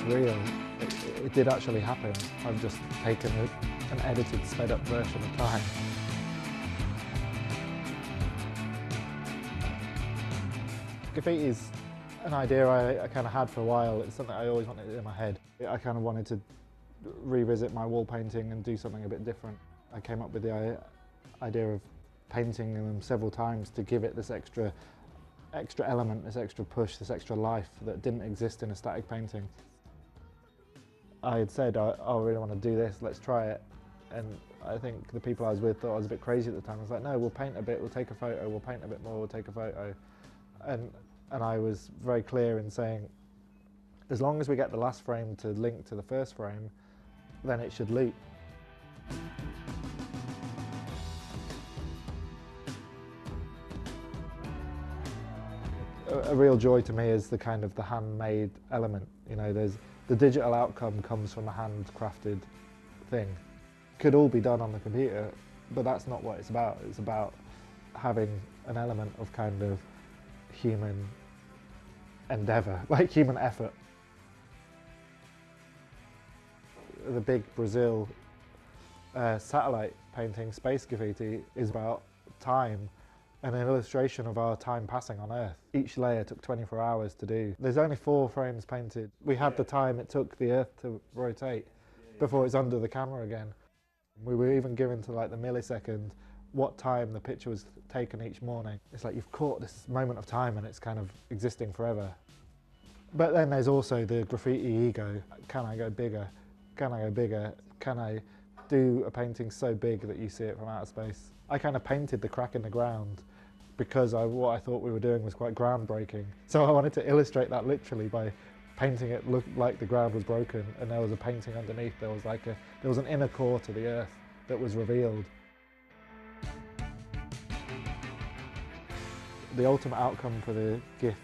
real. It did actually happen. I've just taken an edited, sped up version of time. Graffiti is an idea I kind of had for a while. It's something I always wanted in my head. I kind of wanted to revisit my wall painting and do something a bit different. I came up with the idea of painting them several times to give it this extra element, this extra push, this extra life that didn't exist in a static painting. I had said, I really want to do this, let's try it. And I think the people I was with thought I was a bit crazy at the time. I was like, no, we'll paint a bit, we'll take a photo, we'll paint a bit more, we'll take a photo. And I was very clear in saying, as long as we get the last frame to link to the first frame, then it should loop. A real joy to me is the kind of the handmade element. You know, the digital outcome comes from a handcrafted thing. Could all be done on the computer, but that's not what it's about. It's about having an element of kind of human endeavour, like human effort. The big Brazil satellite painting, Space Graffiti, is about time, and an illustration of our time passing on Earth. Each layer took 24 hours to do. There's only 4 frames painted. We had the time it took the Earth to rotate before it's under the camera again. We were even given to like the millisecond what time the picture was taken each morning. It's like you've caught this moment of time and it's kind of existing forever. But then there's also the graffiti ego. Can I go bigger? Can I go bigger? Can I do a painting so big that you see it from outer space? I kind of painted the crack in the ground because what I thought we were doing was quite groundbreaking. So I wanted to illustrate that literally by painting it look like the ground was broken and there was a painting underneath. There was an inner core to the earth that was revealed. The ultimate outcome for the GIF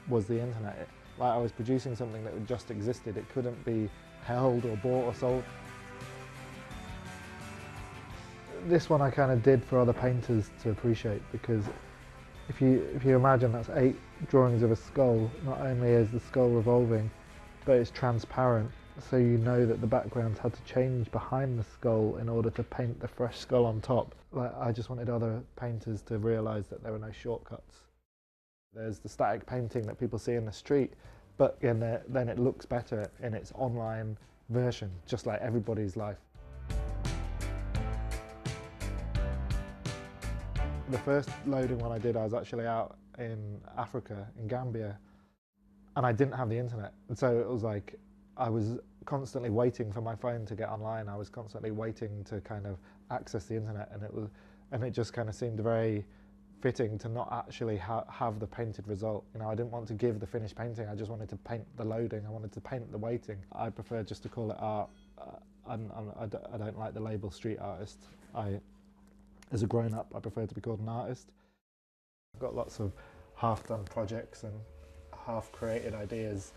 was the internet. Like I was producing something that just existed. It couldn't be held or bought or sold. This one I kind of did for other painters to appreciate, because if you imagine that's 8 drawings of a skull, not only is the skull revolving, but it's transparent, so you know that the backgrounds had to change behind the skull in order to paint the fresh skull on top. Like, I just wanted other painters to realise that there were no shortcuts. There's the static painting that people see in the street, but then it looks better in its online version, just like everybody's life. The first loading one I did, I was actually out in Africa, in Gambia, and I didn't have the internet. And so it was like, I was constantly waiting for my phone to get online. I was constantly waiting to kind of access the internet, and it just kind of seemed very fitting to not actually have the painted result. You know, I didn't want to give the finished painting, I just wanted to paint the loading, I wanted to paint the waiting. I prefer just to call it art. I don't like the label street artist. As a grown-up, I prefer to be called an artist. I've got lots of half-done projects and half-created ideas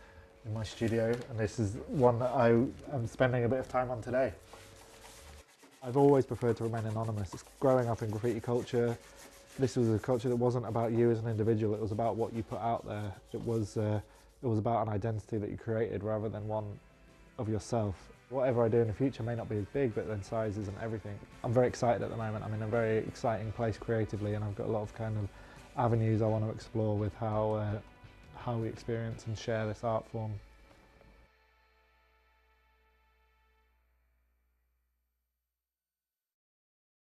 in my studio, and this is one that I am spending a bit of time on today. I've always preferred to remain anonymous. It's growing up in graffiti culture. This was a culture that wasn't about you as an individual, it was about what you put out there. It was about an identity that you created rather than one of yourself. Whatever I do in the future may not be as big, but then size isn't everything. I'm very excited at the moment. I'm in a very exciting place creatively, and I've got a lot of kind of avenues I want to explore with how we experience and share this art form.